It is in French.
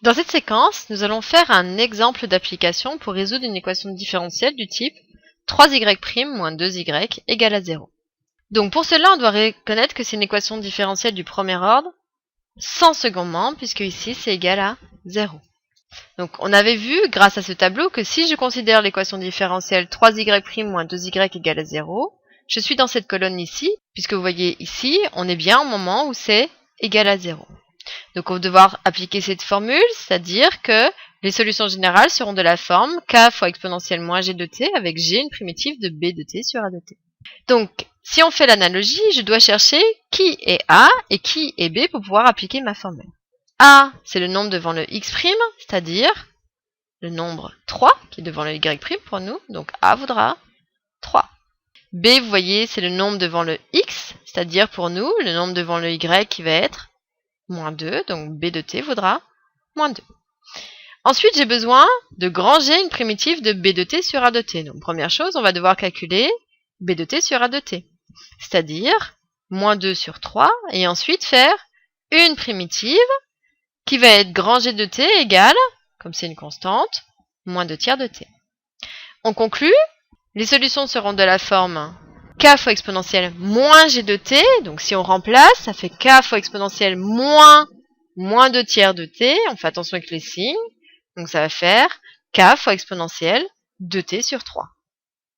Dans cette séquence, nous allons faire un exemple d'application pour résoudre une équation différentielle du type 3y' moins 2y égale à 0. Donc pour cela, on doit reconnaître que c'est une équation différentielle du premier ordre, sans second membre, puisque ici c'est égal à 0. Donc on avait vu, grâce à ce tableau, que si je considère l'équation différentielle 3y' moins 2y égale à 0, je suis dans cette colonne ici, puisque vous voyez ici, on est bien au moment où c'est égal à 0. Donc on va devoir appliquer cette formule, c'est-à-dire que les solutions générales seront de la forme k fois exponentielle moins g de t avec g une primitive de b de t sur a de t. Donc si on fait l'analogie, je dois chercher qui est a et qui est b pour pouvoir appliquer ma formule. A, c'est le nombre devant le x', c'est-à-dire le nombre 3 qui est devant le y' pour nous, donc a vaudra 3. B, vous voyez, c'est le nombre devant le x, c'est-à-dire pour nous, le nombre devant le y qui va être moins 2, donc b de t vaudra moins 2. Ensuite, j'ai besoin de granger une primitive de b de t sur a de t. Donc, première chose, on va devoir calculer b de t sur a de t, c'est-à-dire moins 2 sur 3, et ensuite faire une primitive qui va être grangée de t égale, comme c'est une constante, moins 2 tiers de t. On conclut, les solutions seront de la forme k fois exponentielle moins g de t, donc si on remplace, ça fait k fois exponentielle moins 2 tiers de t, on fait attention avec les signes, donc ça va faire k fois exponentielle 2t sur 3.